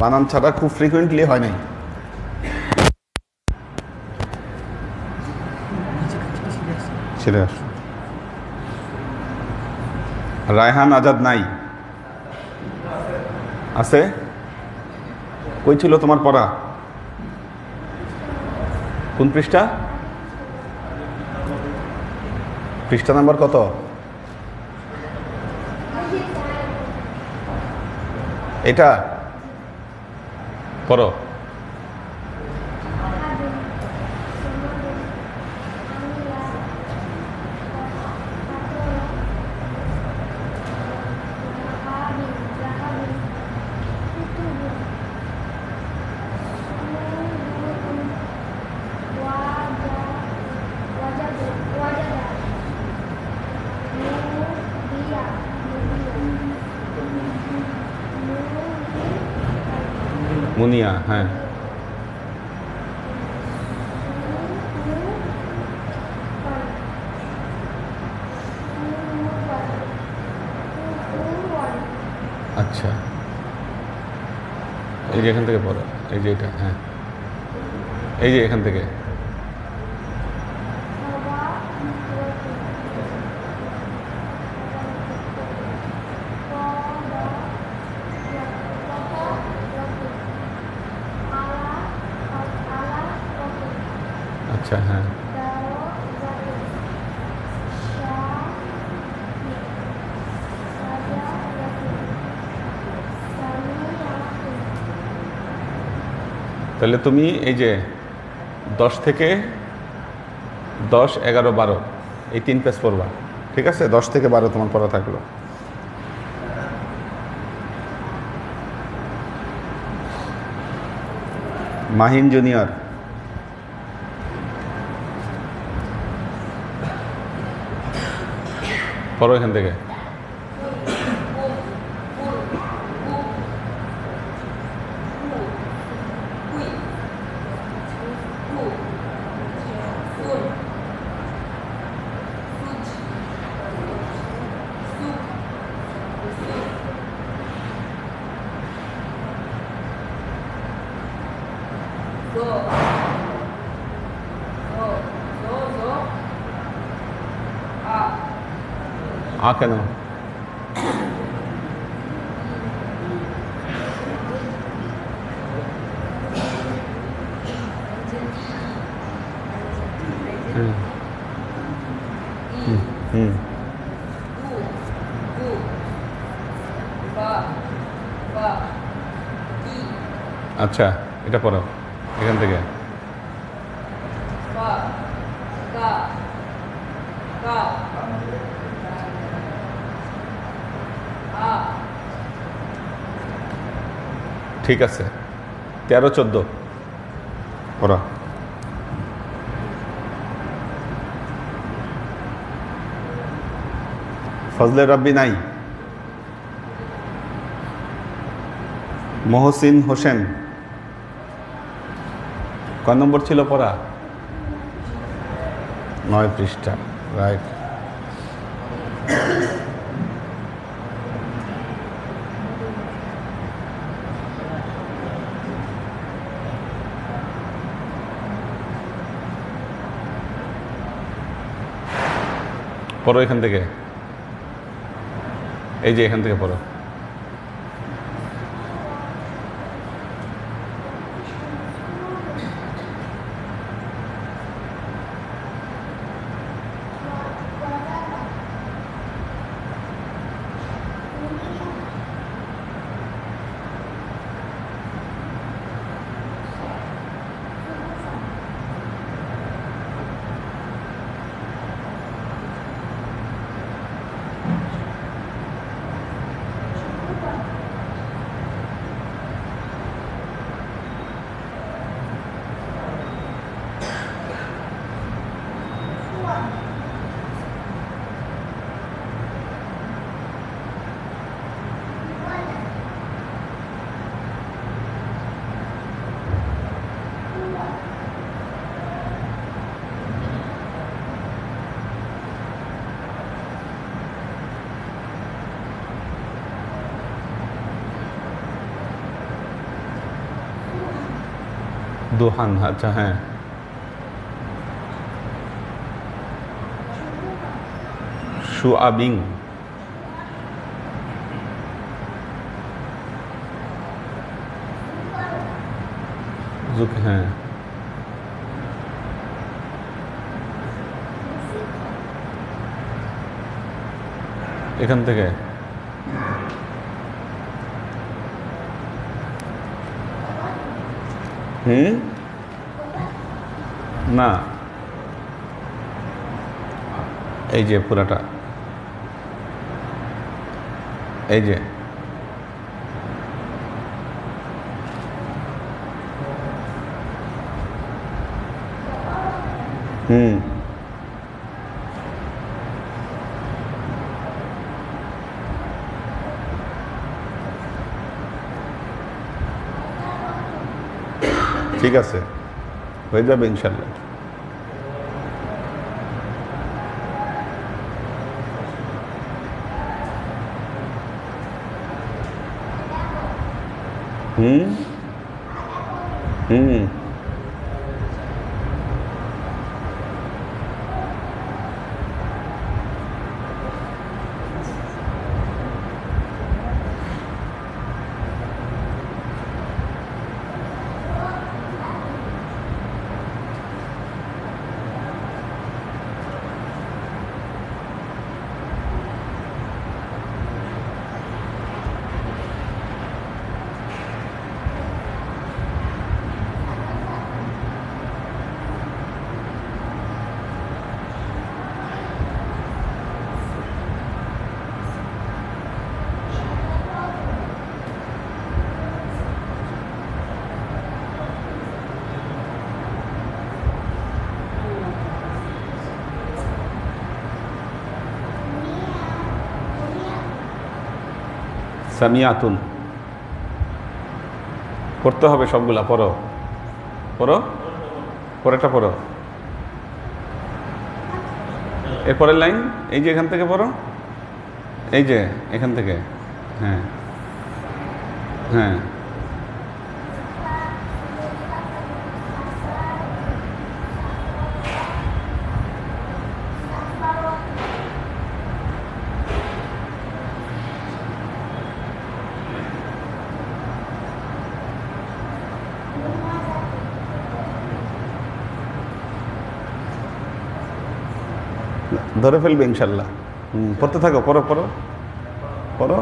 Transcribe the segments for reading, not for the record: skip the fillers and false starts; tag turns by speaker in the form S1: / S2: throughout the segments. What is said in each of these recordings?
S1: বানান ছাড়া খুব ফ্রিকুয়েন্টলি হয় নাই। সেটা রায়হান আজাদ নাই, আছে? কই ছিল তোমার পড়া? কোন পৃষ্ঠা? পৃষ্ঠা নাম্বার কত? এটা পড়ো। মুনিয়া, হ্যাঁ। আচ্ছা, এই যে এখান থেকে পড়ো, এই যে এটা, হ্যাঁ, এই যে এখান থেকে। আচ্ছা, হ্যাঁ, তাহলে তুমি এই যে 10 থেকে 10, 11, 12 এই 3 পেজ পড়বা, ঠিক আছে? 10 থেকে 12 তোমার পড়া থাকলো। মাহিন জুনিয়র, পড়ো এখান থেকে। কেন? আচ্ছা, এটা পড়ো এখান থেকে। ঠিক আছে, 13, 14 পড়া। ফজলে রাব্বি নাই। মহসিন হোসেন, কয় নম্বর ছিল পড়া? 9 পৃষ্ঠা, রাইট। পড়ো এখান থেকে, এই যে এখান থেকে পড়ো। দুহান, আচ্ছা হ্যাঁ। শুআবিং, হ্যাঁ এখান থেকে না, এই যে পুরাটা, এই যে ঠিক আছে, হয়ে যাবে ইনশাল্লাহ। হুম হুম সামিয়াতুন পড়তে হবে সবগুলা, পড়ো পড়ো, পরেরটা পড়ো, এরপরের লাইন এই যে এখান থেকে পড়ো, এই যে এখান থেকে, হ্যাঁ হ্যাঁ ধরে ফেলবে ইনশাল্লাহ। পড়তে থাকো, পড়ো পড়ো পড়ো।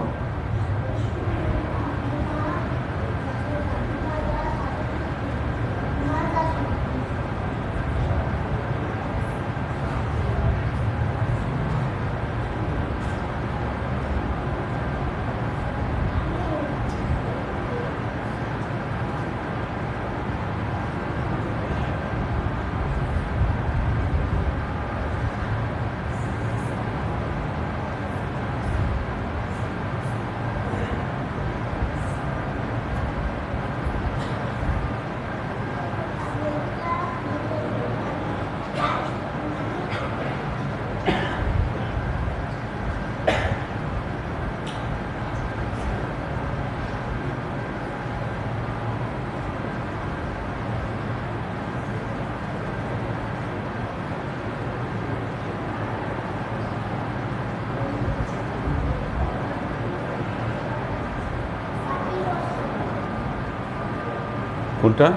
S1: কোনটা?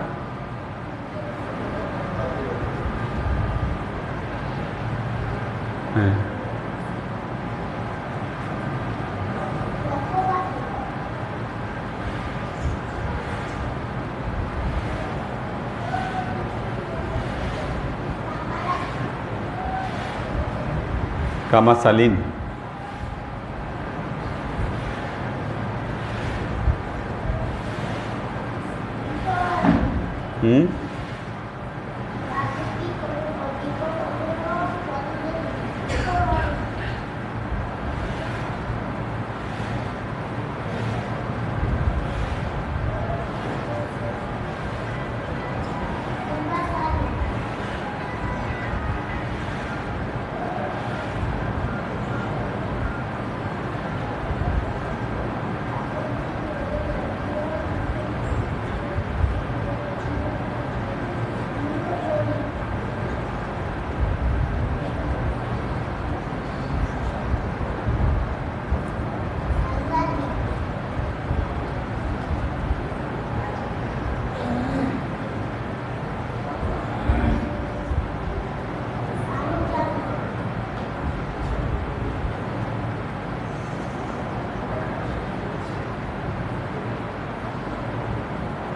S1: হ্যাঁ কামা সালিন,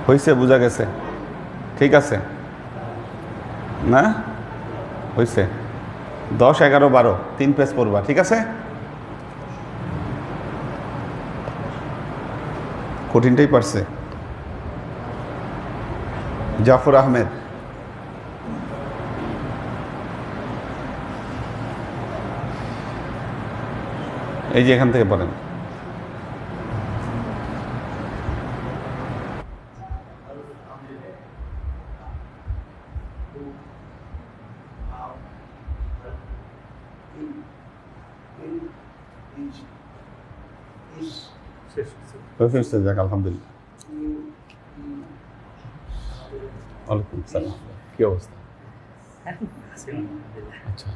S1: হয়েছে, বোঝা গেছে, ঠিক আছে না? হয়েছে 10, 11, 12 3 পেজ পড়বা, ঠিক আছে? কঠিনটাই পারছে। জাফর আহমেদ, এই যে এখান থেকে পড়েন। যাক আলহামদুলিল্লাহ। ওয়ালাইকুম সালাম, কি অবস্থা? আচ্ছা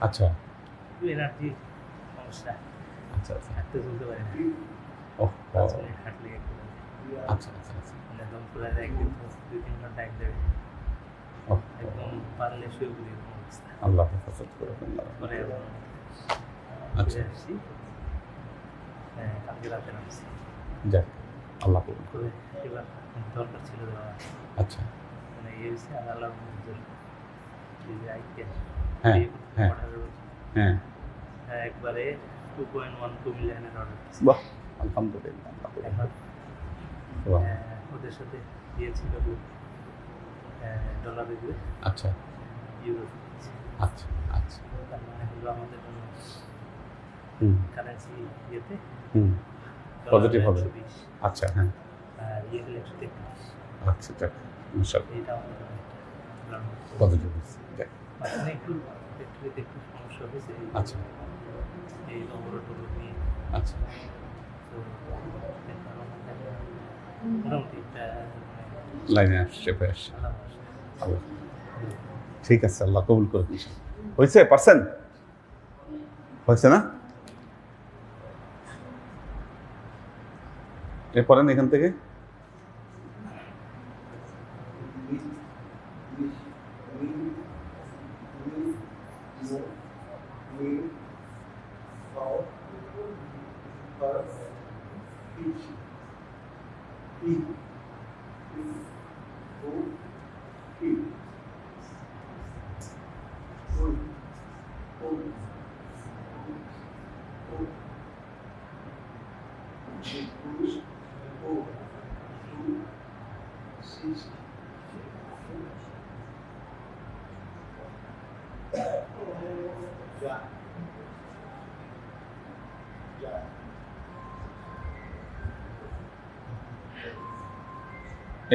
S1: আচ্ছা আচ্ছা আচ্ছা আচ্ছা আচ্ছা আচ্ছা আল্লাহ হেফাজত করুন। আচ্ছা যাক আল্লাহ কবুল করুন। আচ্ছা হ্যাঁ হ্যাঁ হ্যাঁ
S2: একবারে 2.12 মিলিয়নের অর্ডার।
S1: বাহ আলহামদুলিল্লাহ।
S2: ওদের সাথে দিয়েছিল ডলার দিয়ে।
S1: আচ্ছা
S2: ইউরো।
S1: আচ্ছা আচ্ছা
S2: তার মানে হলো আমাদের জন্য কারেন্সি ইয়েতে
S1: পজিটিভ হবে। আচ্ছা হ্যাঁ
S2: আর ইয়ে হলে 133।
S1: আচ্ছা যাক ইনশাআল্লাহ
S2: এটা আমাদের
S1: পজিটিভ হচ্ছে। যাক
S2: মানে একটু একটু সমস্যা হয়েছে।
S1: আচ্ছা
S2: এই অবরোধ নিয়ে।
S1: আচ্ছা
S2: তো মোটামুটি
S1: লাইনে আসছে বেশ। আল্লাহ ঠিক আছে, আল্লাহ কবুল করুন। হয়েছে, পারছেন? হয়েছে না? এ পড়েন এখান থেকে।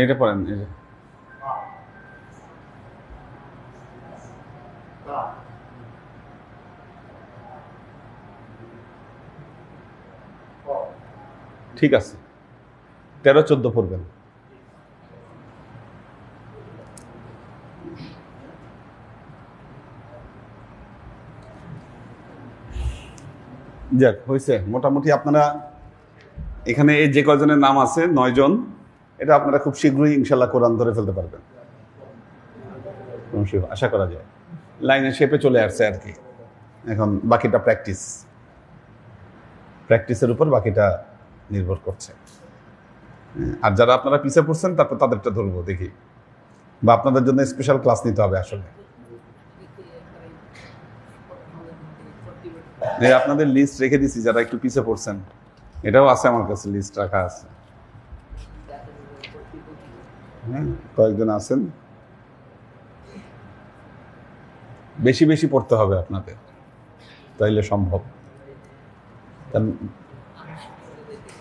S1: এইটা পড়েন, এই যে ঠিক আছে 13, 14 পড়বেন। যাক হয়েছে মোটামুটি। আপনারা এখানে এই যে কয়জনের নাম আছে 9 জন, এটা আপনারা খুব শীঘ্রই ইনশাল্লাহ কোরআন ধরে ফেলতে পারবেন, আশা করা যায়। লাইনের শেপে চলে আসছে আর কি। এখন বাকিটা প্র্যাকটিসের উপর বাকিটা নির্ভর করছে। আর যারা আপনারা পিছিয়ে পড়ছেন তারপর তাদেরটা ধরবো দেখি, বা আপনাদের জন্য স্পেশাল ক্লাস নিতে হবে। আসলে আপনাদের লিস্ট রেখে দিছি, যারা একটু পিছিয়ে পড়ছেন, এটাও আছে আমার কাছে, লিস্ট রাখা আছে। হ্যাঁ কয়েকজন আছেন, বেশি বেশি পড়তে হবে আপনাদের, তাইলে সম্ভব। কারণ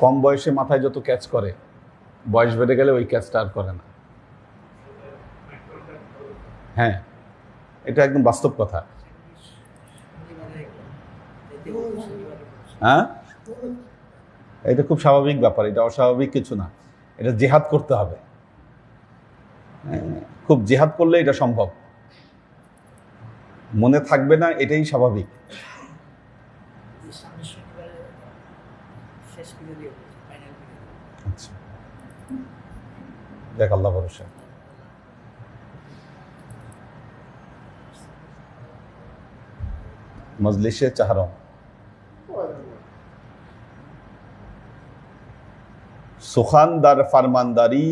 S1: কম বয়সে মাথায় যত ক্যাচ করে, বয়স বেড়ে গেলে ওই ক্যাচটা আর করে না। হ্যাঁ এটা একদম বাস্তব কথা। হ্যাঁ এটা খুব স্বাভাবিক ব্যাপার, এটা অস্বাভাবিক কিছু না। এটা জিহাদ করতে হবে, খুব জিহাদ করলে এটা সম্ভব। মনে থাকবে না এটাই স্বাভাবিক। আচ্ছা দেখ আল্লাহ ভরসা। মজলিসে চাহরম সুখান দার ফারমানদারি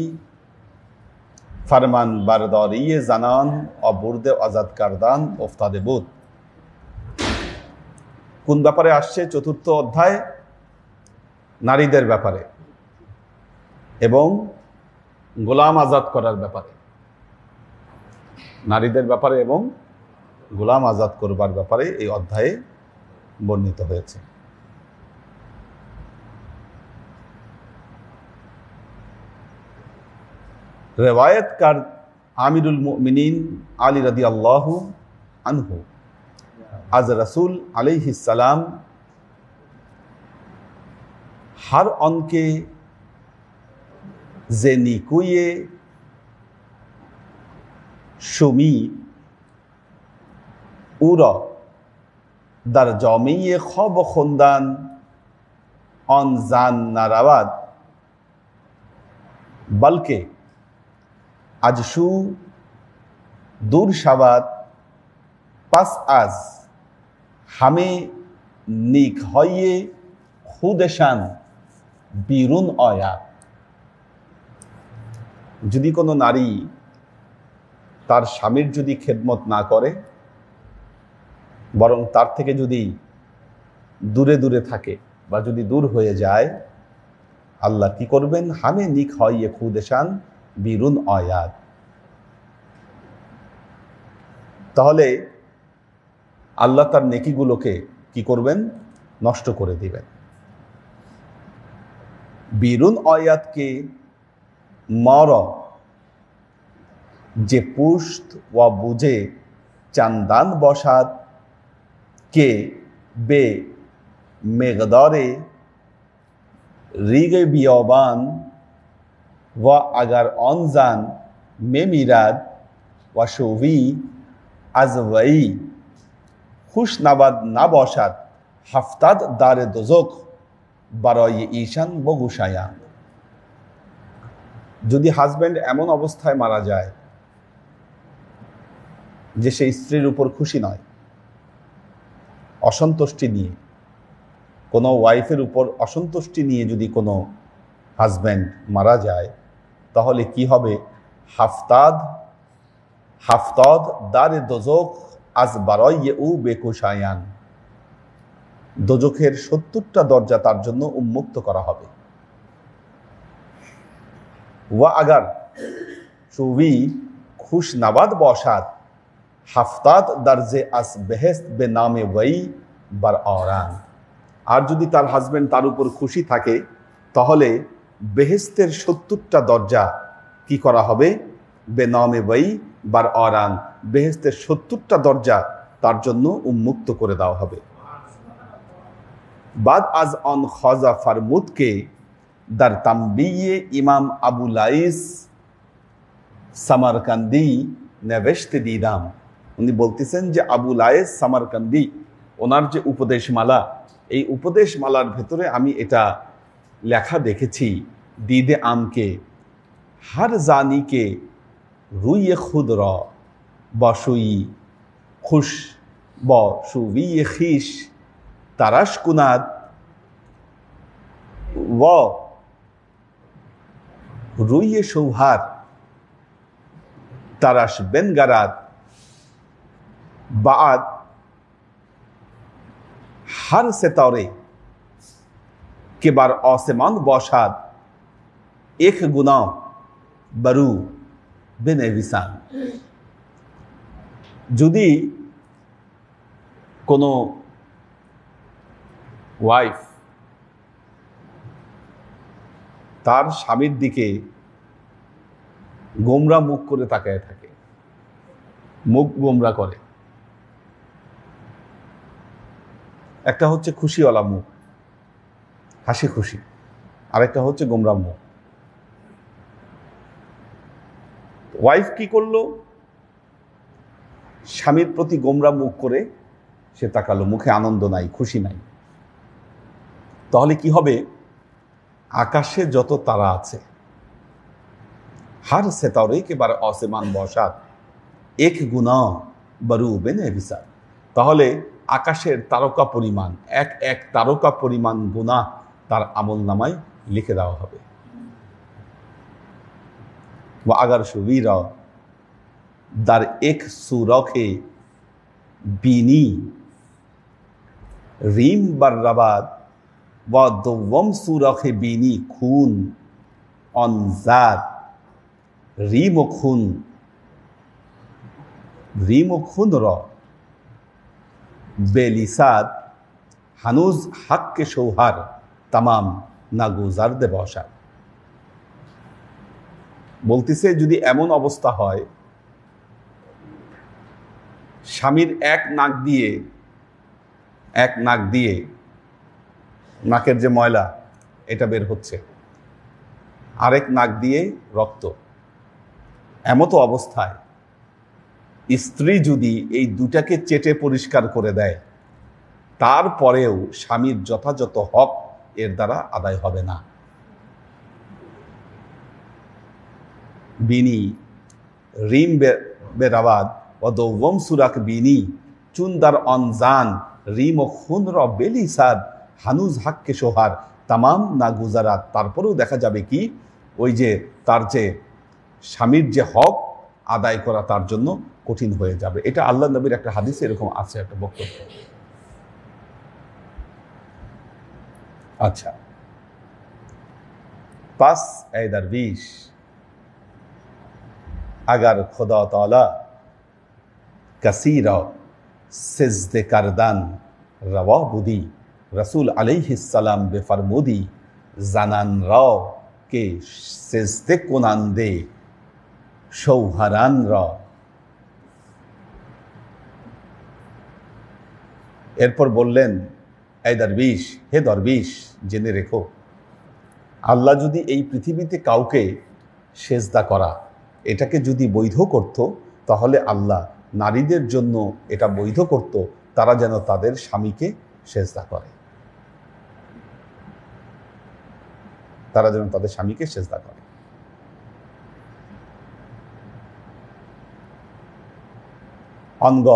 S1: ফারমান বারদারি জানান অবুর্দে আজাদ কারদান ওফতাদে বুদ। কোন ব্যাপারে আসছে? চতুর্থ অধ্যায়, নারীদের ব্যাপারে এবং গোলাম আজাদ করার ব্যাপারে। নারীদের ব্যাপারে এবং গোলাম আজাদ করবার ব্যাপারে এই অধ্যায়ে বর্ণিত হয়েছে। রেওয়ায়তকার আমিরুল মুমিনিন আলী রাদিয়াল্লাহু আনহু আজ रसूल अलैहिस्सलाम हर उनके जेनिकुये शुमी उरा दर जामिये ख्वाब खुंदान ऑन जान नारावाद बल्कि आजशु दूर शाबाद पास आज हमें निक हये खुदेशान बीरुन आया। যদি কোনো নারী তার স্বামীর যদি খেদমত না করে, বরং তার থেকে যদি দূরে দূরে থাকে বা যদি দূর হয়ে যায়, আল্লাহ কি করবেন? হামে নিক হয়ে খুদেশান বিরুন আয়াত। তাহলে আল্লাহ তার নেকিগুলোকে কি করবেন? নষ্ট করে দিবেন। বিরুন আয়াতকে মর যে পুষ্ট ওয়া বুঝে চান্দান বসাত के बे मेगदारे रीगे बियाबान व अगर ऑनजान में मिराद व शोवी अजवई खुश नबाद ना बौशाद हफ्ताद दारे दोजोक बराय ईशान बगुशाया। যদি হাজব্যান্ড এমন অবস্থায় মারা যায় যে সেই স্ত্রীর উপর খুশি নয়, অসন্তুষ্টি নিয়ে, কোনো ওয়াইফের উপর অসন্তুষ্টি নিয়ে যদি কোনো হাজব্যান্ড মারা যায়, তাহলে কি হবে? হাফতাদ দারে দোজক আজ বারায়ে উ বেকুশায়ান, দোজখের ৭০টা দরজা তার জন্য উন্মুক্ত করা হবে। ওয়া আগার সুবি খুশ নবাদ বসাত হাফতাত দরজে আস বেহেস্ত বে নামে ওয়াই বার আরান। আর যদি তার হাজব্যান্ড তার উপর খুশি থাকে, তাহলে বেহেস্তের ৭০টা দরজা কি করা হবে? বে নামে ওয়াই বার আরান, বেহেস্তের ৭০টা দরজা তার জন্য উন্মুক্ত করে দেওয়া হবে। বাদ আজ অন খাজা ফারমুদকে দার তাম্বিয়ে ইমাম আবু লাইস সামারকান্দি নেবেশতে দিদাম। উনি বলতেছেন যে আবু লাইস সামারকান্দি ওনার যে উপদেশমালা, এই উপদেশমালার ভেতরে আমি এটা লেখা দেখেছি, দিদে আমকে हर जानी के रुई खुद रा बाशुई खुश बाशुवी खीश ताराश कुनाद व रुई शोभार ताराश बेन गराद बाद हर सितारे के बार आसमान बौशाद एक गुना बरु बेने विसान। যদি কোনো ওয়াইফ তার স্বামীর দিকে গোমরা মুখ করে তাকায় থাকে, মুখ গোমরা করে, একটা হচ্ছে খুশিওয়ালা মুখ, হাসি খুশি, আরেকটা হচ্ছে গোমরা মুখ। ওয়াইফ কি করলো? স্বামীর প্রতি গোমরা মুখ করে সে তাকালো, মুখে আনন্দ নাই, খুশি নাই। তাহলে কি হবে? আকাশে যত তারা আছে, হার সেতারে কে বার আসমান বসাত এক গুনা বরু বেনে বিসাত। তাহলে আকাশের তারকা পরিমাণ, এক এক তারকা পরিমাণ গুনাহ তার আমল নামায় লিখে দেওয়া হবে। و اگر شوی را در یک سوراخ بینی ریم بر رود و دوم سوراخ بینی خون آن زد ریم و خون را بلیسد هنوز حق شوهر تمام নাগুজারদে বসার। বলতেছে যদি এমন অবস্থা হয় স্বামীর এক নাক দিয়ে নাকের যে ময়লা এটা বের হচ্ছে, আরেক নাক দিয়ে রক্ত, এমতো অবস্থায় স্ত্রী যদি এই দুটাকে চেটে পরিষ্কার করে দেয় তারপরেও স্বামীর যথাযথ হক এর দ্বারা আদায় হবে না। বিনি রিম বেরাবাদ ও দৌবম সুরাক বিনি চুন্দার অনজান রিম ও খুন র বেলিসাদ হানুজ হাক্কে সোহার তামাম না গুজারাত। তারপরেও দেখা যাবে কি ওই যে তার যে স্বামীর যে হক আদায় করা তার জন্য কঠিন হয়ে যাবে। এটা আল্লাহ নবীর একটা হাদিসে এরকম আছে একটা বক্তব্য। अच्छा पस ए दरवीश अगर खुदा ताला कसीरा सिजदे करदन रवा बुदी रसूल अलैहिस्सलाम बेफरमुदी জানান রা के सिजदे कुनांदे शौहरान रा। এরপর বললেন এই দরবিশ, হে দরবিশ জেনে রেখো আল্লাহ যদি এই পৃথিবীতে কাউকে সেজদা করা এটাকে যদি বৈধ করত তাহলে আল্লাহ নারীদের জন্য এটা বৈধ করত তারা যেন তাদের স্বামীকে সেজদা করে, তারা যেন তাদের স্বামীকে সেজদা করে। অঙ্গ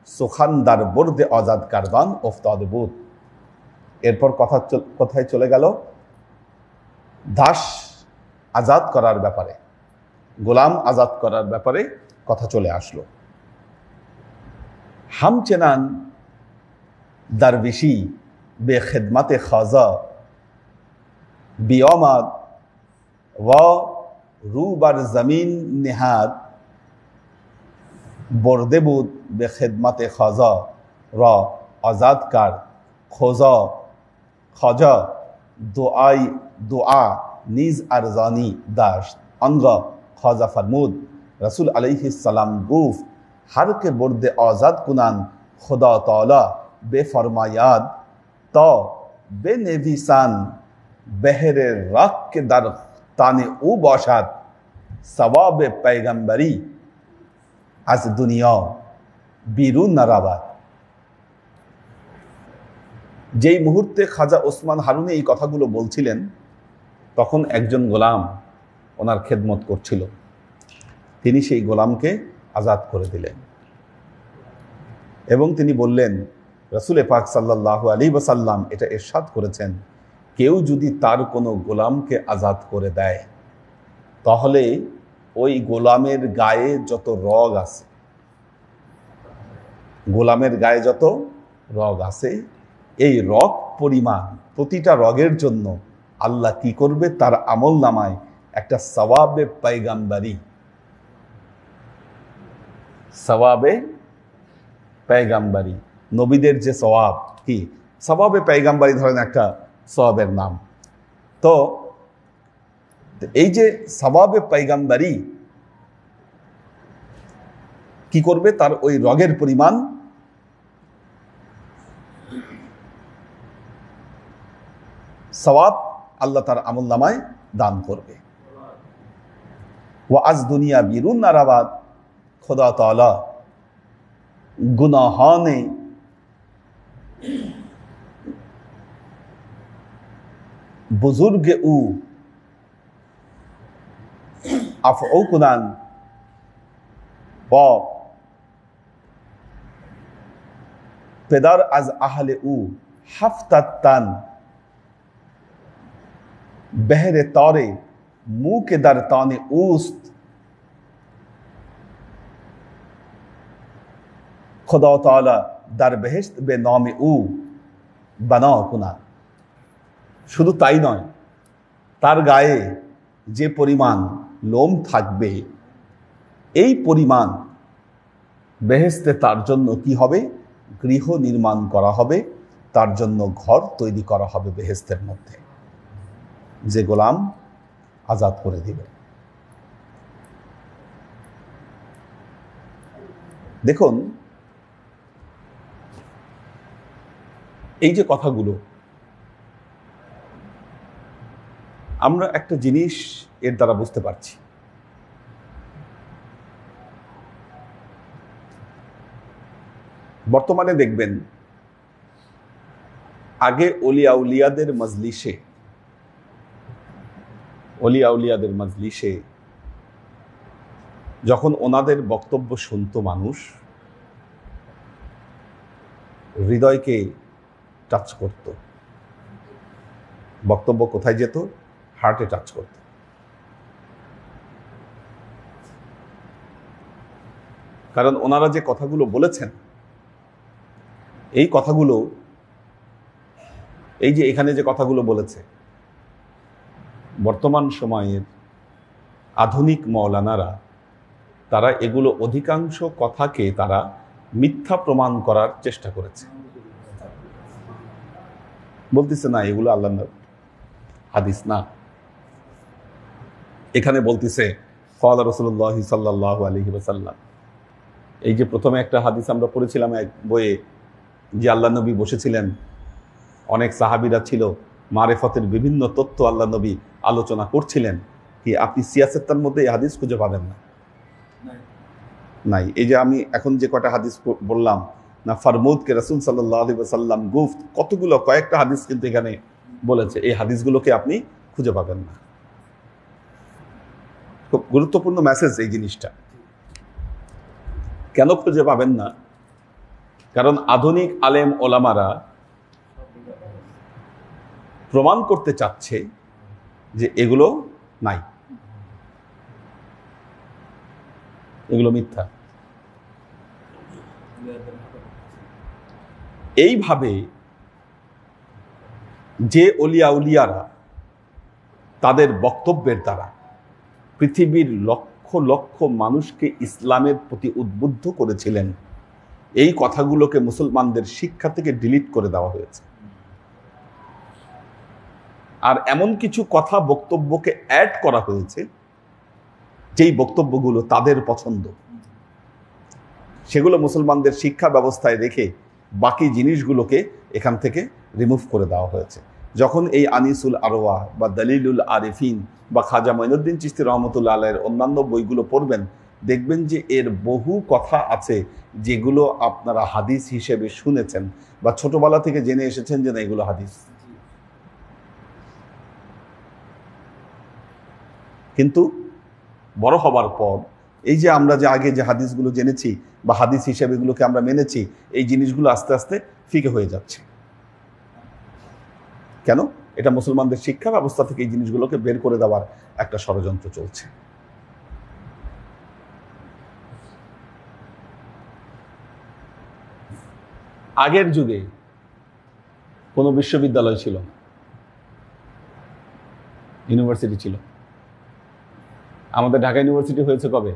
S1: সুখানদার বর্দে আজাদ কারদান ওফতাদবুত। এরপর কথায় চলে গেল দাস আজাদ করার ব্যাপারে, গোলাম আজাদ করার ব্যাপারে কথা চলে আসলো। হাম চেনান দারবিশি বে খেদমাতে খাজা বিয়মাদ ওয়া রুবার জমিন নেহাদ বরদেবুদ বে খেদমাতে খাজা রা আজাদ কার খজা দোয়া নিজ আরজানি দাস অঙ্গ খাজা ফরমুদ रसूल अलैहिस्सलाम गुफ हर के बुर्द आज़ाद कुनान खुदा ताला बेफरमायाद तो बेनेविसान बहरे राख के दर ताने ऊ बाशाद सवाब पैगम्बरी आज दुनिया बीरून नराबाद। যেই মুহূর্তে খাজা ওসমান হারুনি এই কথাগুলো বলছিলেন তখন একজন গোলাম ওনার খেদমত করছিল, তিনি সেই গোলামকে আজাদ করে দিলেন এবং তিনি বললেন রাসূল পাক সাল্লাল্লাহু আলাইহি ওয়াসাল্লাম এটা ইরশাদ করেছেন কেউ যদি তার কোনো গোলামকে আজাদ করে দেয় তাহলে ওই গোলামের গায়ে যত রগ আছে, গোলামের গায়ে যত রগ আছে এই রগ পরিমাণ প্রতিটা রগের জন্য আল্লাহ কি করবে তার আমল নামায় একটা সওয়াবে পয়গম্বরি, সওয়াবে পয়গম্বরি নবীদের যে সওয়াব কি সওয়াবে পয়গম্বরি ধরেন একটা সওয়াবের নাম, তো এই যে সওয়াবে পয়গম্বরি কি করবে তার ওই রগের পরিমাণ সওয়াব আল্লাহ তার আমল নামায় দান করবে। ও আজ দুনিয়া বিরুন নারাবাদ खुदा ताला गुनाहाने बुजुर्ग ऊ अफ़ऊ कुनान बा पेदार आज आहले ऊ हफ्ततन बहरे तारे मुंह के दर ताने ऊस्त खुदा ताला दर बेहेश्त बे नामे ऊ বানা কুনা। শুধু তাই নয়, তার গায়ে যে পরিমাণ লোম থাকবে এই পরিমাণ বেহেশতে তার জন্য কি হবে? গৃহ নির্মাণ করা হবে, তার জন্য ঘর তৈরি করা হবে বেহেশতের মধ্যে, যে গোলাম আজাদ করে দিবে। দেখুন, এই যে কথাগুলো, আমরা একটা জিনিস এর দ্বারা বুঝতে পারছি, বর্তমানে দেখবেন আগে অলি আউলিয়াদের মজলিসে যখন ওনাদের বক্তব্য শুনতো মানুষ, হৃদয়কে টাচ করত। বক্তব্য কোথায় যেত? হার্টে টাচ করত। কারণ ওনারা যে কথাগুলো বলেছেন, এই কথাগুলো, এই যে এখানে যে কথাগুলো বলেছে, বর্তমান সময়ের আধুনিক মাওলানারা তারা এগুলো অধিকাংশ কথাকে তারা মিথ্যা প্রমাণ করার চেষ্টা করেছে। বলতেছে না এগুলো আল্লাহর হাদিস না, এখানে বলতেছে ক্বালা রাসূলুল্লাহ সাল্লাল্লাহু আলাইহি ওয়াসাল্লাম। এই যে প্রথমে একটা হাদিস আমরা পড়েছিলাম এক বইয়ে, যে আল্লাহ নবী বসেছিলেন, অনেক সাহাবীরা ছিল, মারেফতের বিভিন্ন তথ্য আল্লাহ নবী আলোচনা করছিলেন, কি আপনি সিয়াসেত্তার মধ্যে এই হাদিস খুঁজে পাবেন না? নাই। এই যে আমি এখন যে কটা হাদিস বললাম না, ফারমুদকে রাসূল সাল্লাল্লাহু আলাইহি ওয়াসাল্লাম গুফত, কতগুলো, কয়েকটা হাদিস কিন্তু এখানে বলেছে, এই হাদিসগুলোকে আপনি খুঁজে পাবেন না। খুব গুরুত্বপূর্ণ মেসেজ এই জিনিসটা। কেন খুঁজে পাবেন না? কারণ আধুনিক আলেম ওলামারা প্রমাণ করতে চাচ্ছে যে এগুলো নাই, এগুলো মিথ্যা। এইভাবে যে অলিয়া উলিয়ারা তাদের বক্তব্যের দ্বারা পৃথিবীর লক্ষ লক্ষ মানুষকে ইসলামের প্রতি উদ্বুদ্ধ করেছিলেন, এই কথাগুলোকে মুসলমানদের শিক্ষা থেকে ডিলিট করে দেওয়া হয়েছে। আর এমন কিছু কথা বক্তব্যকে অ্যাড করা হয়েছে যেই বক্তব্যগুলো তাদের পছন্দ, সেগুলো মুসলমানদের শিক্ষা ব্যবস্থায় রেখে বাকি জিনিসগুলোকে এখান থেকে রিমুভ করে দেওয়া হয়েছে। যখন এই আনিসুল আরওয়া বা দলিলুল আরিফিন বা খাজা মঈনুদ্দিন চিশতি রহমতুল্লাহ আলাইহির অন্যান্য বইগুলো পড়বেন, দেখবেন যে এর বহু কথা আছে যেগুলো আপনারা হাদিস হিসেবে শুনেছেন বা ছোটবেলা থেকে জেনে এসেছেন যে না এগুলো হাদিস। কিন্তু বড় হবার পর এই যে আমরা যে আগে যে হাদিসগুলো জেনেছি বা হাদিস হিসেবে এগুলোকে আমরা মেনেছি, এই জিনিসগুলো আস্তে আস্তে ফিকে হয়ে যাচ্ছে। কেন? এটা মুসলমানদের শিক্ষা ব্যবস্থা থেকে এই জিনিসগুলোকে বের করে দেওয়ার একটা ষড়যন্ত্র চলছে। আগের যুগে কোনো বিশ্ববিদ্যালয় ছিল না, ইউনিভার্সিটি ছিল। আমাদের ঢাকা ইউনিভার্সিটি হয়েছে কবে?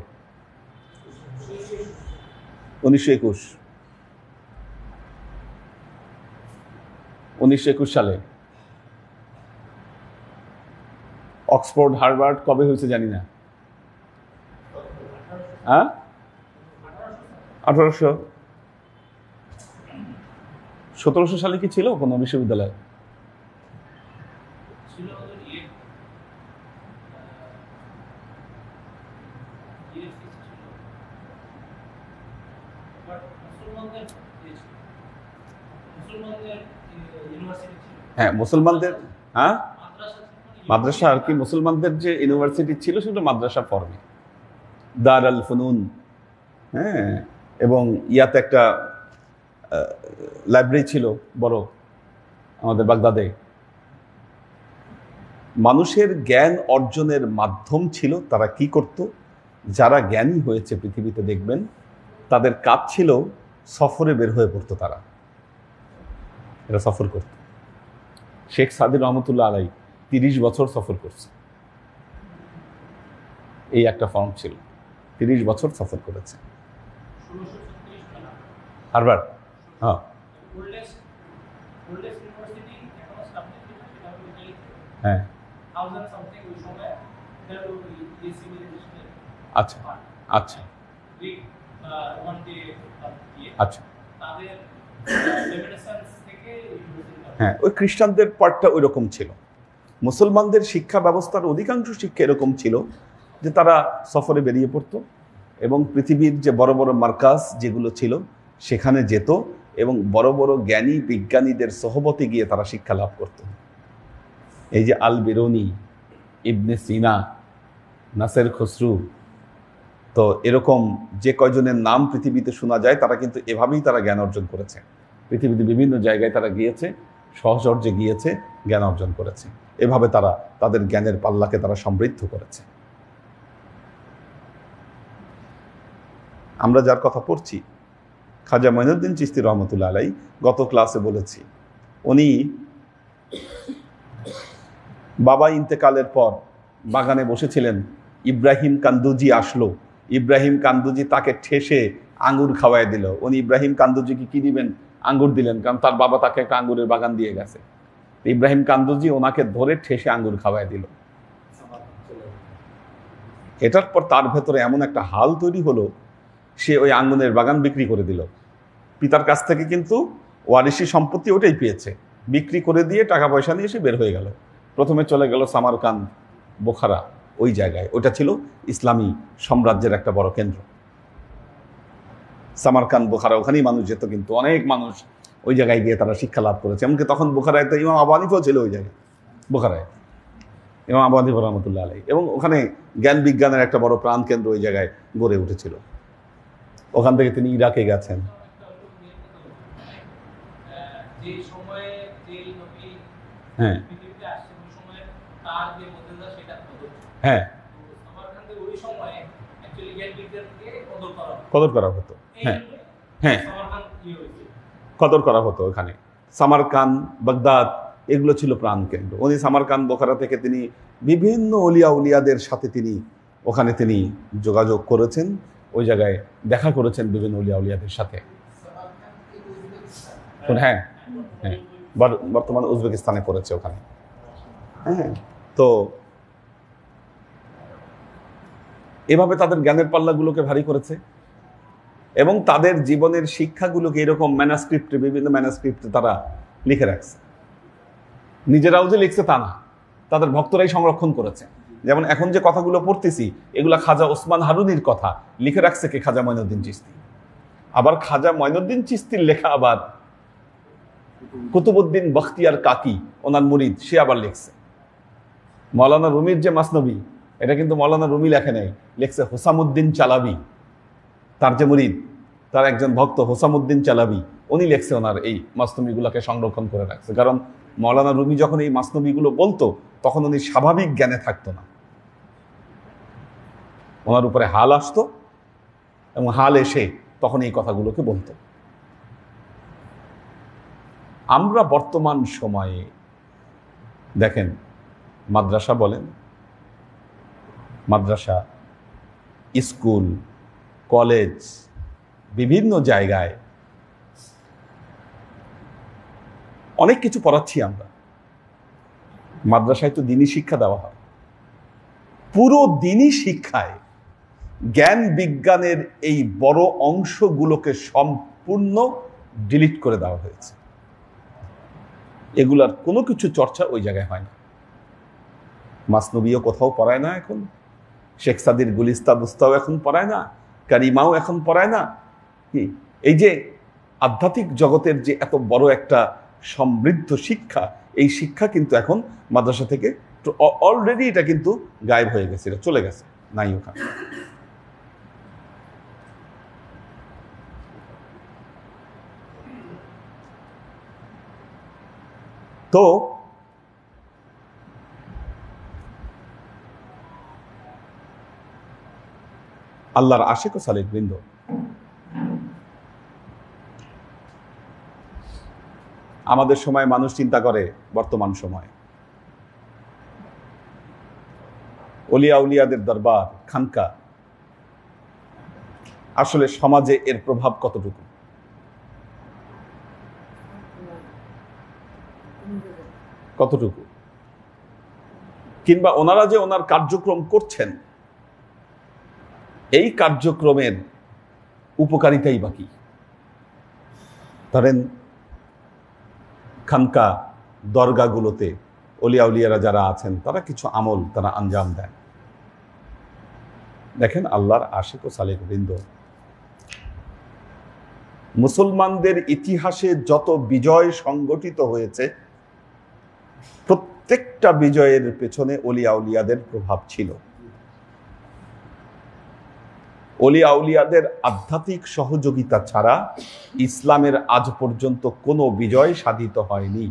S1: 1921। 1921 সালে। অক্সফোর্ড, হার্ভার্ড কবে হয়েছে জানি না। হ্যাঁ, 1700 সালে কি ছিল কোনো বিশ্ববিদ্যালয়? হ্যাঁ, মুসলমানদের, হ্যাঁ মাদ্রাসা আর কি, মুসলমানদের যে ইউনিভার্সিটি ছিল সেটা মাদ্রাসা ফর্মে, দার আল ফুনুন, হ্যাঁ, এবং ইয়াতে একটা লাইব্রেরি ছিল বড় আমাদের বাগদাদে, মানুষের জ্ঞান অর্জনের মাধ্যম ছিল তারা কি করত। যারা জ্ঞানী হয়েছে পৃথিবীতে দেখবেন তাদের কাজ ছিল সফরে বের হয়ে পড়তো। তারা এরা সফর করত। শেখ সাদি রহমতুল্লাহ আলাই 30 বছর সফর করছে। এই একটা ফর্ম ছিল, 30 বছর সফর করেছে। হার্ভার্ড, হ্যাঁ হ্যাঁ, আচ্ছা আচ্ছা আচ্ছা, হ্যাঁ ওই খ্রিস্টানদের পার্টটা ওই রকম ছিল। মুসলমানদের শিক্ষা ব্যবস্থার অধিকাংশ শিক্ষা এরকম ছিল যে তারা সফরে বেরিয়ে পড়তো এবং পৃথিবীর যে বড় বড় মার্কাজ যেগুলো ছিল সেখানে যেত এবং বড় বড় জ্ঞানী বিজ্ঞানীদের সহবতে গিয়ে তারা শিক্ষা লাভ করত। এই যে আল বেরুনি, ইবনে সিনা, নাসের খসরু, তো এরকম যে কয়জনের নাম পৃথিবীতে শোনা যায় তারা কিন্তু এভাবেই তারা জ্ঞান অর্জন করেছে। পৃথিবীতে বিভিন্ন জায়গায় তারা গিয়েছে, সহচর্যে গিয়েছে, জ্ঞান অর্জন করেছে। এভাবে তারা তাদের জ্ঞানের পাল্লাকে তারা সমৃদ্ধ করেছে। আমরা যার কথা পড়ছি খাজা মঈনুদ্দিন চিশতি রহমতুল্লাহ আলাই, গত ক্লাসে বলেছি উনি বাবা ইন্তেকালের পর বাগানে বসেছিলেন। ইব্রাহিম কান্দুজি আসলো, ইব্রাহিম কান্দুজি তাকে ঠেসে আঙ্গুর খাওয়াই দিল। উনি ইব্রাহিম কান্দুজিকে কি দিবেন? আঙ্গুর দিলেন, কারণ তার বাবা তাকে একটা আঙ্গুরের বাগান দিয়ে গেছে। ইব্রাহিম কান্দুজি ওনাকে ধরে ঠেসে আঙ্গুর খাওয়াই দিল। এটার পর তার ভেতরে এমন একটা হাল তৈরি হলো, সে ওই আঙ্গুরের বাগান বিক্রি করে দিল। পিতার কাছ থেকে কিন্তু ওয়ারিশি সম্পত্তি ওটাই পেয়েছে, বিক্রি করে দিয়ে টাকা পয়সা নিয়ে সে বের হয়ে গেল। প্রথমে চলে গেল সামারকান্দ, বোখারা, ওই জায়গায়। ওটা ছিল ইসলামী সাম্রাজ্যের একটা বড় কেন্দ্র। সামারকান্দ, বোখারা, ওখানেই মানুষ যেত, কিন্তু অনেক মানুষ ওই জায়গায় গিয়ে তারা শিক্ষা লাভ করেছে। এমনকি তখন বোখারায় তো ইমাম আবু হানিফাও ছিল ওই জায়গায়, বোখারায় ইমাম আবু হানিফা রহমতুল্লাহ আলাই। এবং ওখানে জ্ঞান বিজ্ঞানের একটা বড় প্রাণ কেন্দ্র ওই জায়গায় গড়ে উঠেছিল। ওখান থেকে তিনি ইরাকে গেছেন। হ্যাঁ হ্যাঁ, কদর করা হতো। হ্যাঁ হ্যাঁ, কদর করা হতো ওখানে। সামারকান্দ, বাগদাদ, এগুলো ছিল প্রাণ কেন্দ্র। উনি সামারকান্দ, বোখারা থেকে তিনি বিভিন্ন অলিয়া উলিয়াদের সাথে তিনি ওখানে তিনি যোগাযোগ করেছেন, ওই জায়গায় দেখা করেছেন বিভিন্ন অলিয়া উলিয়াদের সাথে। হ্যাঁ হ্যাঁ, বর্তমানে উজবেকিস্তানে পড়েছে ওখানে। হ্যাঁ, তো এভাবে তাদের জ্ঞানের পাল্লাগুলোকে ভারী করেছে এবং তাদের জীবনের শিক্ষাগুলোকে এরকম ম্যানাস্ক্রিপ্টে, বিভিন্ন ম্যানাস্ক্রিপ্টে তারা লিখে রাখছে। নিজেরাও যে লিখছে তা না, তাদের ভক্তরাই সংরক্ষণ করেছে। যেমন এখন যে কথাগুলো পড়তেছি এগুলা খাজা ওসমান হারুনির কথা, লিখে রাখছে কে? খাজা মঈনুদ্দিন চিশতি। আবার খাজা মঈনুদ্দিন চিশতির লেখা আবার কুতুবউদ্দিন বখতিয়ার কাকি, ওনার মুরিদ, সে আবার লিখছে। মৌলানা রুমির যে মাসনবী, এটা কিন্তু মৌলানা রুমি লেখে নেই, লিখছে হোসামুদ্দিন চালাবি, তার যে মুরিদ, তার একজন ভক্ত হোসামুদ্দিন চালাবি, উনি লিখছে ওনার এই মাসনবীগুলোকে সংরক্ষণ করে রাখছে। কারণ মৌলানা রুমি যখন এই মাসনবীগুলো বলতো তখন উনি স্বাভাবিক জ্ঞানে থাকতো না, ওনার উপরে হাল আসতো এবং হাল এসে তখন এই কথাগুলোকে বলতো। আমরা বর্তমান সময়ে দেখেন, মাদ্রাসা বলেন, মাদ্রাসা, স্কুল, কলেজ, বিভিন্ন জায়গায় অনেক কিছু পড়াচ্ছি আমরা। মাদ্রাসায় তো দিনী শিক্ষা দেওয়া হয়, পুরো দিনী শিক্ষায় জ্ঞান বিজ্ঞানের এই বড় অংশগুলোকে সম্পূর্ণ ডিলিট করে দেওয়া হয়েছে। এগুলার কোনো কিছু চর্চা ওই জায়গায় হয় না। মাসনবীও কোথাও পড়ায় না এখন, শেখ সাদির গুলিস্তা বুস্তাও এখন পড়ায় না, কারিমাও এখন পড়ায় না। এই যে আধ্যাত্মিক জগতের যে এত বড় একটা সমৃদ্ধ শিক্ষা, এই শিক্ষা কিন্তু এখন মাদ্রাসা থেকে অলরেডি এটা কিন্তু গায়েব হয়ে গেছে, এটা চলে গেছে, নাই ওখানে। তো আল্লাহর আশিক ও সালেক বৃন্দ, আমাদের সময় মানুষ চিন্তা করে বর্তমান সময় ওলিয়া উলিয়াদের দরবার, খানকা, আসলে সমাজে এর প্রভাব কতটুকু? কতটুকু? কিংবা ওনারা যে ওনার কার্যক্রম করছেন, এই কার্যক্রমের উপকারিতাই বাকি। ধরেন খানকা দরগাগুলোতে অলিয়া উলিয়ারা যারা আছেন তারা কিছু আমল তারা আঞ্জাম দেন। দেখেন আল্লাহর আশিক ও সালেক বৃন্দ, মুসলমানদের ইতিহাসে যত বিজয় সংগঠিত হয়েছে প্রত্যেকটা বিজয়ের পেছনে অলিয়া উলিয়াদের প্রভাব ছিল। অলিয়া উলিয়াদের আধ্যাত্মিক সহযোগিতা ছাড়া ইসলামের আজ পর্যন্ত কোনো বিজয় সাধিত হয়নি।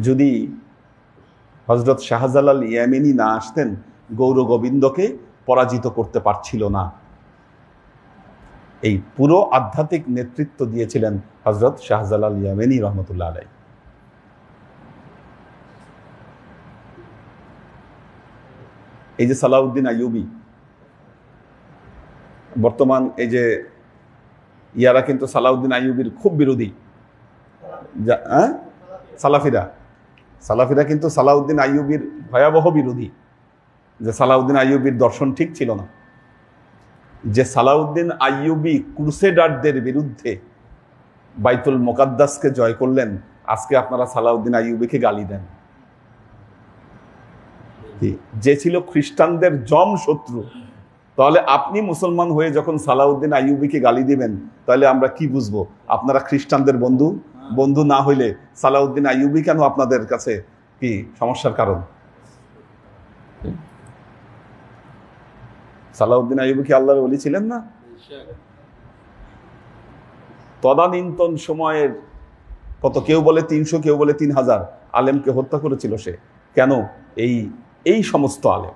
S1: যদি হযরত শাহজালাল ইয়ামানি না আসতেন, গৌর গোবিন্দকে পরাজিত করতে পারছিল না। এই পুরো আধ্যাত্মিক নেতৃত্ব দিয়েছিলেন হযরত শাহজালাল ইয়ামানি রহমতুল্লাহ আলাইহি। এই যে সালাউদ্দিন আইয়ুবী, বর্তমান এই যে ইয়ারা কিন্তু সালাউদ্দিন আইয়ুবীর খুব বিরোধী। সালাফিরা কিন্তু সালাউদ্দিন আইয়ুবীর ভয়াবহ বিরোধী, যে সালাউদ্দিন আইয়ুবীর দর্শন ঠিক ছিল না। যে সালাউদ্দিন আইয়ুবী ক্রুসেডারদের বিরুদ্ধে বাইতুল মুকাদ্দাসকে জয় করলেন, আজকে আপনারা সালাউদ্দিন আইয়ুবীকে গালি দেন। যে ছিল খ্রিস্টানদের জম শত্রু, তাহলে আপনি মুসলমান হয়ে যখন সালাউদ্দিন আইয়ুবীকে গালি দিবেন, তাহলে আমরা কি বুঝবো? আপনারা খ্রিস্টানদের বন্ধু? বন্ধু না হইলে সালাউদ্দিন আইয়ুবী কেন আপনাদের কাছে কি সমস্যার কারণ? সালাউদ্দিন আইয়ুবী কি আল্লাহর ওলি ছিলেন না? তদানীন্তন সময়ের কত, কেউ বলে 300, কেউ বলে 3000 আলেমকে হত্যা করেছিল সে। কেন? এই সমস্ত আলেম।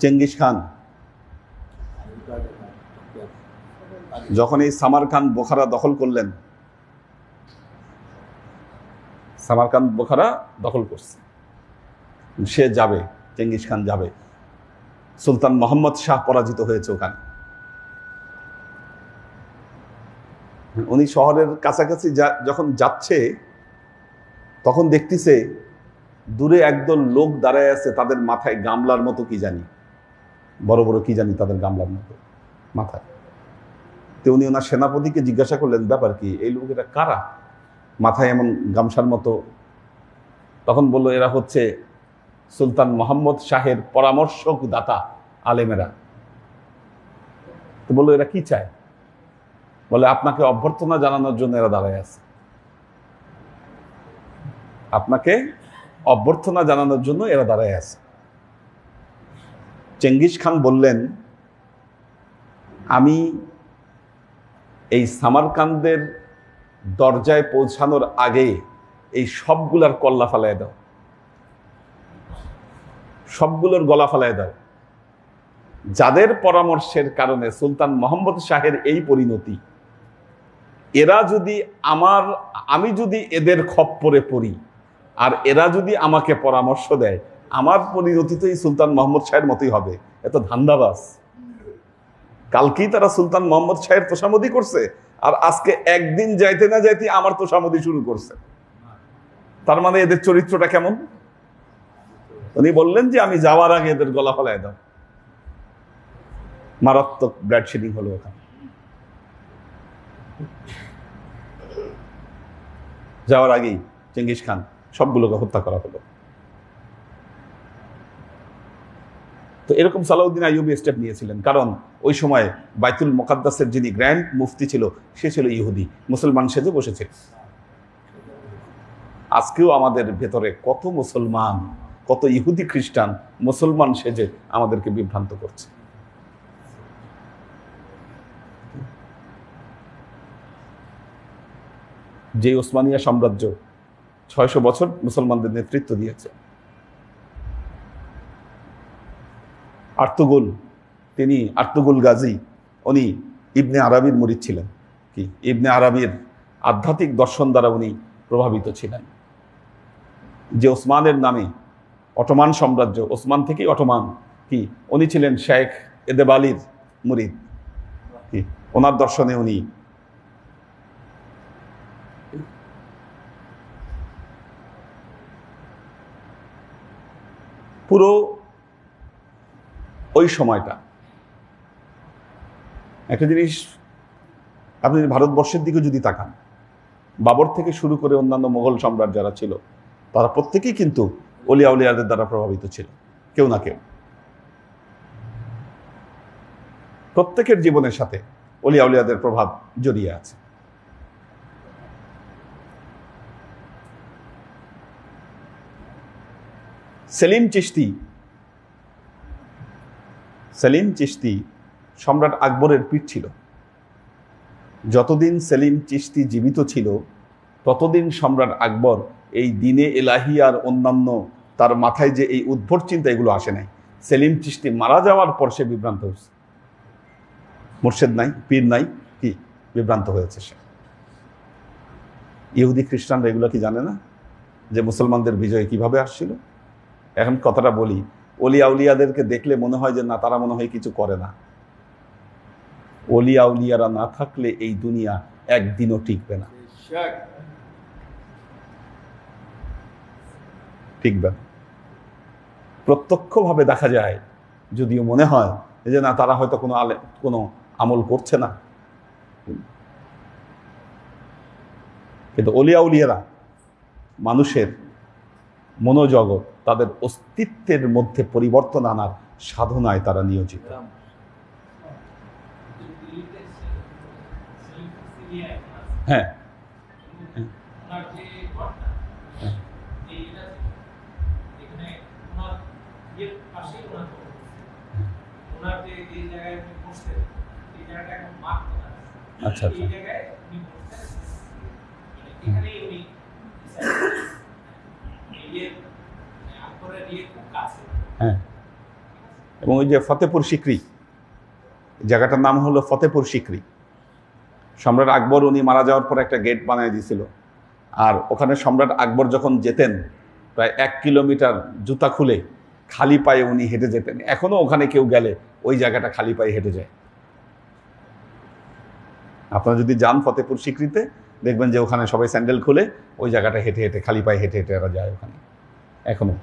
S1: চেঙ্গিস খান যখন এই সামারকান্দ বোখারা দখল করলেন, সামারকান্দ বোখারা দখল করছে, সে যাবে, চেঙ্গিস খান যাবে। সুলতান মোহাম্মদ শাহ পরাজিত হয়েছে ওখানে। উনি শহরের কাছাকাছি যখন যাচ্ছে, তখন দেখতেছে দূরে একদল লোক দাঁড়ায় আছে, তাদের মাথায় গামলার মতো কি জানি, বড় বড় কি জানি তাদের গামলার মতো মাথায়। তো উনি ওনার সেনাপতিকে জিজ্ঞাসা করলেন, ব্যাপার কি, এই লোকেরা কারা, মাথায় এমন গামছার মতো? তখন বলল, এরা হচ্ছে সুলতান মোহাম্মদ শাহের পরামর্শক দাতা আলেমেরা। তো বললো, এরা কি চায়? বলে, আপনাকে অভ্যর্থনা জানানোর জন্য এরা দাঁড়ায় আছে, আপনাকে অভ্যর্থনা জানানোর জন্য এরা দাঁড়ায় আছে। চেঙ্গিস খান বললেন, আমি এই সামারকান্দের দরজায় পৌঁছানোর আগে এই সবগুলার কল্লা ফালায় দাও, সবগুলোর গলা ফালায় দাও। যাদের পরামর্শের কারণে সুলতান মোহাম্মদ শাহের এই পরিণতি, এরা যদি আমি যদি এদের খপ্পরে পড়ি আর এরা যদি আমাকে পরামর্শ দেয়, আমার পরিণতি তো এই সুলতান মোহাম্মদ শাহের মতোই হবে। এত ধান্দাবাজ। কালকেই তারা সুলতান মোহাম্মদ শাহের তোষামদি করছে, আর আজকে একদিন যাইতে না যাইতে আমার তোষামদি শুরু করছে। তার মানে এদের চরিত্রটা কেমন? উনি বললেন যে আমি যাওয়ার আগে এদের গলা ফলায় দাও। মারাত্মক ব্লাড শেডিং হলো ওখানে। যাওয়ার আগেই চেঙ্গিস খান সবগুলোকে হত্যা করা হলো। তো এরকম সালাউদ্দিন আইয়ুবী স্টেপ নিয়েছিলেন, কারণ ওই সময় বাইতুল মুকাদ্দাসের যিনি গ্র্যান্ড মুফতি ছিল, সে ছিল ইহুদি, মুসলমান সেজে বসেছিল। আজকেও আমাদের ভেতরে কত মুসলমান, কত ইহুদি খ্রিস্টান মুসলমান সেজে আমাদেরকে বিভ্রান্ত করছে। যে ওসমানিয়া সাম্রাজ্য 600 বছর মুসলমানদের নেতৃত্ব দিয়েছে। আর্তুগুল গাজী, উনি ইবনে আরাবির মুরিদ ছিলেন। কি ইবনে আরাবির আধ্যাত্মিক দর্শন দ্বারা উনি প্রভাবিত ছিলেন। যে ওসমানের নামে অটোমান সাম্রাজ্য, ওসমান থেকেই অটোমান, কি উনি ছিলেন শেখ এদেবালির মুরিদ। কি ওনার দর্শনে উনি পুরো ওই সময়টা একটা জিনিস, আপনি ভারতবর্ষের দিকে যদি তাকান, বাবর থেকে শুরু করে অন্যান্য মোগল সম্রাট যারা ছিল তারা প্রত্যেকেই কিন্তু অলিয়া উলিয়াদের দ্বারা প্রভাবিত ছিল, কেউ না কেউ। প্রত্যেকের জীবনের সাথে অলিয়া উলিয়াদের প্রভাব জড়িয়ে আছে। সেলিম চিশতি সম্রাট আকবরের পীর ছিল। যতদিন সেলিম চিশতি জীবিত ছিল ততদিন সম্রাট আকবর এই দিনে এলাহি আর অন্যান্য তার মাথায় যে এই উদ্ভট চিন্তা এগুলো আসে নাই। সেলিম চিশতি মারা যাওয়ার পর সে বিভ্রান্ত হয়েছে। মুর্শেদ নাই, পীর নাই, কি বিভ্রান্ত হয়েছে সে। ইহুদি খ্রিস্টানরা এগুলো কি জানে না যে মুসলমানদের বিজয় কিভাবে আসছিল? এখন কথাটা বলি, অলিয়া উলিয়াদেরকে দেখলে মনে হয় যে না, তারা মনে হয় কিছু করে না। অলিয়া উলিয়ারা না থাকলে এই দুনিয়া একদিনও টিকবে না, টিকবে না। প্রত্যক্ষভাবে দেখা যায়, যদিও মনে হয় যে না, তারা হয়তো কোনো আমল করছে না, কিন্তু অলিয়া উলিয়ারা মানুষের মনোজগৎ, তাদের অস্তিত্বের মধ্যে পরিবর্তন আনার সাধনায় তারা নিয়োজিত। হ্যাঁ, আচ্ছা আচ্ছা, হ্যাঁ। এবং ওই যে ফতেপুর সিকরি, জায়গাটার নাম হলো ফতেপুর সিকরি। সম্রাট আকবর উনি মারা যাওয়ার পর একটা গেট বানিয়ে দিয়েছিল, আর ওখানে সম্রাট আকবর যখন যেতেন প্রায় 1 কিলোমিটার জুতা খুলে খালি পায়ে উনি হেঁটে যেতেন। এখনো ওখানে কেউ গেলে ওই জায়গাটা খালি পায়ে হেঁটে যায়। আপনারা যদি যান ফতেপুর সিকরিতে, দেখবেন যে ওখানে সবাই স্যান্ডেল খুলে ওই জায়গাটা হেঁটে হেঁটে, খালি পায়ে হেঁটে হেঁটে এরা যায় ওখানে এখনো,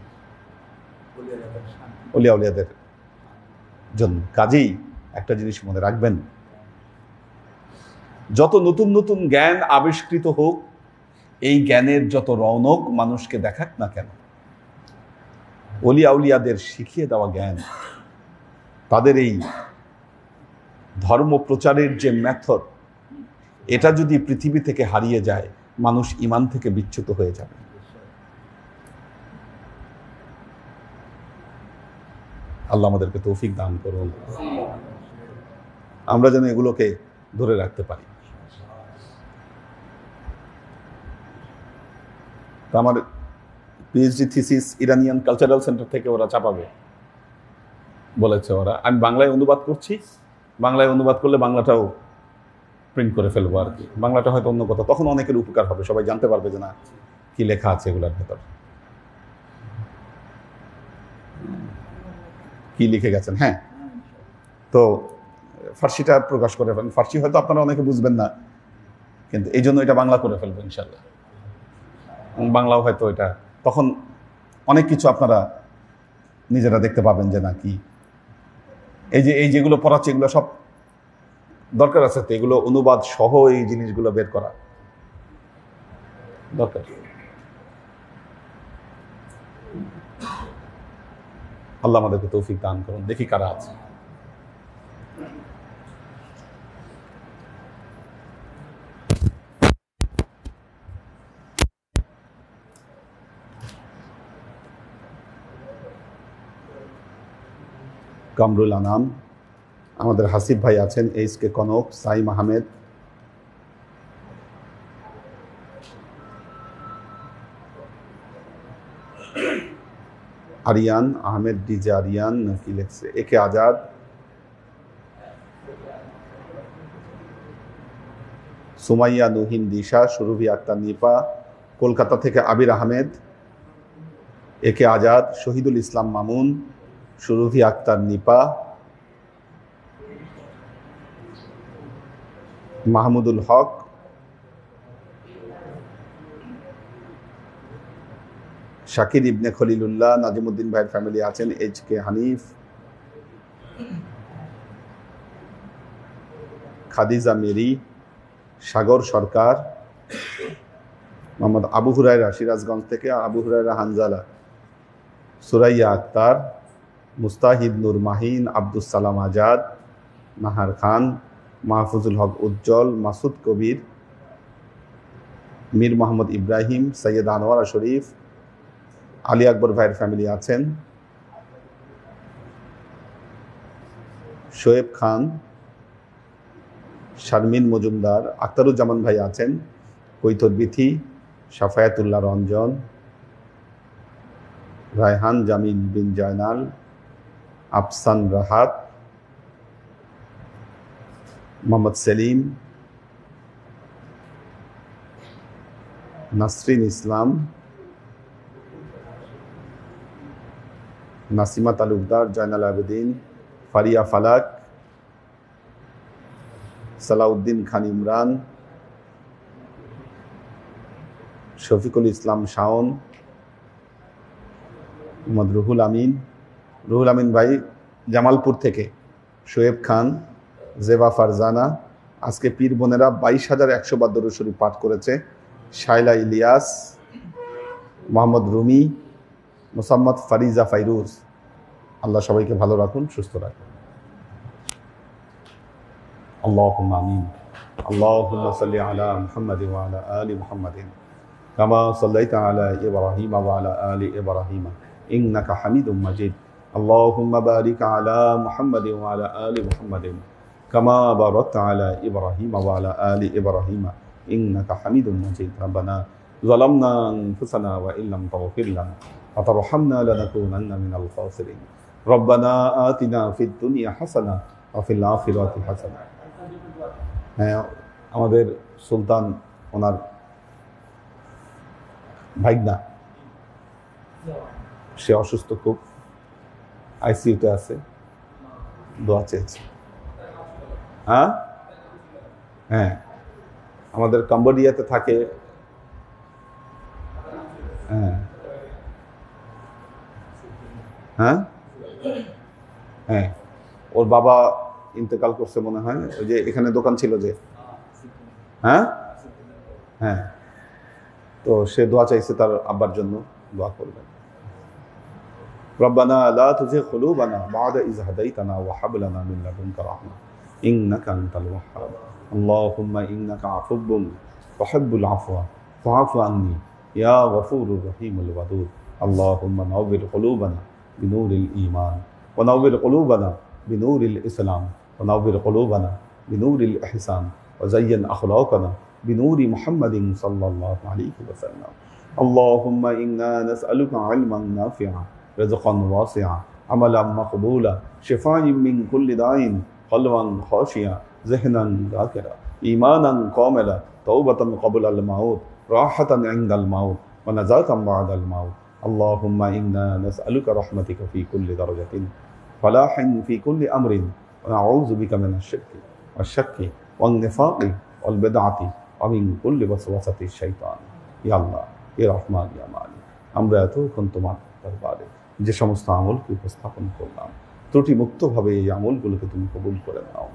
S1: অলিয়া উলিয়াদের জন্য। কাজেই একটা জিনিস মনে রাখবেন, যত নতুন নতুন জ্ঞান আবিষ্কৃত হোক, এই জ্ঞানের যত রৌনক মানুষকে দেখাক না কেন, অলিয়া উলিয়াদের শিখিয়ে দেওয়া জ্ঞান, তাদের এই ধর্ম প্রচারের যে মেথড, এটা যদি পৃথিবী থেকে হারিয়ে যায়, মানুষ ঈমান থেকে বিচ্যুত হয়ে যাবে। আল্লাহ আমাদেরকে তৌফিক দান করুন, আমরা যেন এগুলোকে ধরে রাখতে পারি। আমার PhD thesis Iranian cultural centre থেকে ওরা চাপাবে বলেছে ওরা। আমি বাংলায় অনুবাদ করছি, বাংলায় অনুবাদ করলে বাংলাটাও প্রিন্ট করে ফেলবো আর কি। বাংলাটা হয়তো অন্য কথা, তখন অনেকের উপকার হবে, সবাই জানতে পারবে যে না কি লেখা আছে এগুলোর ভেতর, কি লিখে গেছেন। হ্যাঁ, তো ফার্সিটা প্রকাশ করে ফেলেন। ফার্সি হয়তো আপনারা অনেকে বুঝবেন না, কিন্তু এই জন্য এটা বাংলা করে ফেলবো ইনশাল্লাহ। বাংলাও হয়তো এটা, তখন অনেক কিছু আপনারা নিজেরা দেখতে পাবেন যে না কি, এই যেগুলো পড়াচ্ছে এগুলো সব দরকার আছে, তো এগুলো অনুবাদ সহ এই জিনিসগুলো বের করা দরকার। আল্লাহ আমাদেরকে তৌফিক দান করুন। দেখি কারা আছে। কামরুল আনাম, আমাদের হাসিব ভাই আছেন, H K Kanak, Saim Ahmed, Arian Ahmed DJ Arian কি লেখছে, একে আজাদ, সুমাইয়া নুহিন দিশা, সুরভি আক্তার নিপা, কলকাতা থেকে আবির আহমেদ, একে আজাদ, শহীদুল ইসলাম মামুন, সুরভি আক্তার নিপা, মাহমুদুল হক, শাকির ইবনে খলিলুল্লাহ, নাজিমুদ্দিন ভাইয়ের ফ্যামিলি আছেন, H K Hanif, Khadija Mary, Sagar Sarkar, Mohammad Abu Hurayra Sirajganj থেকে, আবু হুরায়রা হানজালা, সুরাইয়া আক্তার, মুস্তাহিদ নূর মাহিন, আব্দুস সালাম আজাদ, নাহার খান, মাহফুজুল হক উজ্জ্বল, মাসুদ কবির, মীর মোহাম্মদ ইব্রাহিম, সৈয়দ আনোয়ারা শরীফ, আলী আকবর ভাইয়ের ফ্যামিলি আছেন, শোয়েব খান, শারমিন মজুমদার, আখতারুজ্জামান ভাই আছেন, কৈতর বিথি, সাফায়াতুল্লাহ রঞ্জন, রায়হান জামিল বিন জয়নাল, আফসান রাহাত, মোহাম্মদ সেলিম, নাসরিন ইসলাম, নাসিমা তালুকদার, জয়নাল আবেদিন, ফারিয়া ফালাক, সালাউদ্দিন খান ইমরান, শফিকুল ইসলাম শাওন, মোহাম্মদ রুহুল আমিন, রুহুল আমিন ভাই জামালপুর থেকে, শোয়েব খান, জেবা ফারজানা, আজকে পীর বোনেরা 22,100 বার দরুদ শরীফ পাঠ করেছে, শাইলা ইলিয়াস, মোহাম্মদ রুমি, মোসাম্মদ ফারিজা ফাইরুজ। আল্লাহ সবাইকে ভালো রাখুন, সুস্থ রাখুন। আল্লাহুম্মা আমিন। আল্লাহুম্মা সাল্লি আলা মুহাম্মাদিন ওয়া আলা আলি মুহাম্মাদিন কামা সাল্লাইতা আলা ইব্রাহিম ওয়া আলা আলি ইব্রাহিম ইন্নাকা হামিদুম মাজিদ। আল্লাহুম্মা বারিক আলা মুহাম্মাদিন ওয়া আলা আলি মুহাম্মাদিন কামা বারাকতা আলা ইব্রাহিম ওয়া আলা আলি ইব্রাহিম ইন্নাকা হামিদুম মাজিদ। রব্বানা যালামনা আনফুসানা ওয়া ইল্লাম তাগফির লানা ওয়া তারহামনা লানাকুনান্না মিনাল খাসিরিন। রব্বানা আতিনা ফিদ দুনিয়া হাসানা ওয়া ফিল আখিরাতি হাসানা। হ্যাঁ, আমাদের সুলতান ওনার ভাইগনা, সে অসুস্থ, খুব আইসিইউতে আছে, দোয়া চেয়েছে। হ্যাঁ হ্যাঁ, আমাদের কম্বোডিয়াতে থাকে। হ্যাঁ হ্যাঁ হ্যাঁ, ওর বাবা ইন্তেকাল করছে মনে হয়, ওই যে এখানে দোকান ছিল যে। হ্যাঁ হ্যাঁ, তো সে দোয়া চাইছে তার আব্বার জন্য, দোয়া করবেন। রব্বানা লা তুজিগ কুলুবানা বা'দা ইয হাদাইতানা ওয়া হাব লানা মিন লাদুনকা রাহমা ইন্নাকা আনতাল ওয়াহ্হাব। আল্লাহুম্মা ইন্নাকা আফুব্বুন তুহিব্বুল আফওয়া ফা'ফু আন্নী ইয়া গফুরুর রহিমুল ওয়াদুদ। আল্লাহুম্মা নাওবির কুলুবানা বিনুরিল ঈমান ওয়া নাওবির কুলুবানা বিনুরিল ইসলাম ওয়া নাওবির কুলুবানা বিনুরিল ইহসান ওয়া যায়্যিন আখলাকানা বিনুরি মুহাম্মাদিন সাল্লাল্লাহু আলাইহি ওয়া সাল্লাম। আল্লাহুম্মা ইন্না নাসআলুকা ইলমান নাফিআ রিজকান ওয়াসিআ আমালান মাকবুলা শিফাআন মিন কুল্লি দাইন কলবান খাশিয়া যিহনান যাকিরা ঈমানান কামিলা তাওবাতান ক্বাবলাল মাউত রাহাতান ইনদাল মাউত ওয়া নাজাতান বা'দাল মাউত। আল্লাহুম্মা ইন্না নাসআলুকা রাহমাতিকা ফি কুল্লি দারাজাতিন ফালাহান ফি কুল্লি আমরিন ওয়া নাউযু বিকা মিনাশ শিরকি ওয়াশ শাক্কি ওয়ান নিফাকি ওয়াল বিদআতি ওয়া মিন কুল্লি ওয়াসওয়াসাতিশ শাইতান। ইয়া আল্লাহ, ইয়া রহমান, ইয়া মালিক, আমরা এতক্ষণ তোমার দরবারে যে সমস্ত আমলকে উপস্থাপন করলাম, ত্রুটি মুক্তভাবে এই আমলগুলোকে তুমি কবুল করে নাও।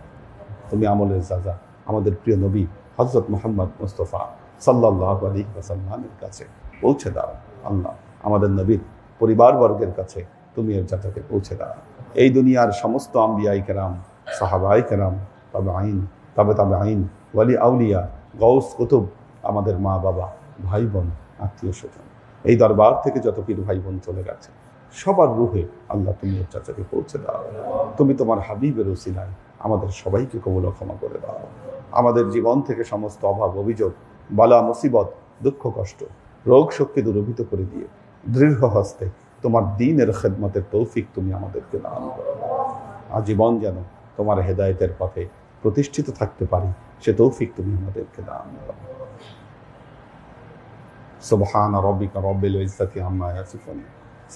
S1: তুমি আমলের যাজা আমাদের প্রিয় নবী হযরত মুহাম্মদ মুস্তাফা সাল্লাল্লাহু আলাইহি ওয়াসাল্লামের কাছে পৌঁছে দাও। আল্লাহ, আমাদের নবীর পরিবারবর্গের কাছে তুমি এর যাজাকে পৌঁছে দাও। এই দুনিয়ার সমস্ত আম্বিয়ায়ে কেরাম, সাহাবায়ে কেরাম, তাবেঈন, তাবেঈন, ওয়ালি আউলিয়া, গাউস কুতুব, আমাদের মা বাবা, ভাই বোন, আত্মীয় স্বজন, এই দরবার থেকে যত পীর ভাই বোন চলে গেছে সবার রুহে আল্লাহ তুমি এর যাজাকে পৌঁছে দাও। তুমি তোমার হাবিবের উসিলায় আমাদের সবাইকে কবুল ও ক্ষমা করে দাও। আমাদের জীবন থেকে সমস্ত অভাব, অভিযোগ, বালা মুসিবত, দুঃখ কষ্ট, রোগ শোককে দূরীভূত করে দিয়ে দৃঢ় হস্তে তোমার দ্বীনের খেদমতের তৌফিক তুমি আমাদেরকে দান করো। আজীবন যেন তোমার হেদায়েতের পথে প্রতিষ্ঠিত থাকতে পারি, সে তৌফিক তুমি আমাদেরকে দান করো। সুবহান রাব্বিকা রাব্বিল ইজ্জাতি আম্মা ইয়াসিফুন,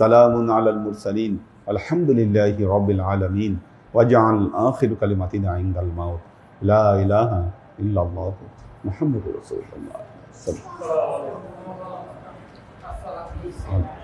S1: সালামুন আলাল মুরসালিন, আলহামদুলিল্লাহি রাব্বিল আলামিন। ওয়াজআল আখিরু কালিমাতিনা ইনদাল মাউত লা ইলাহা ইল্লাল্লাহ মুহাম্মাদুর রাসূলুল্লাহ সাল্লাল্লাহু আলাইহি ওয়াসাল্লাম।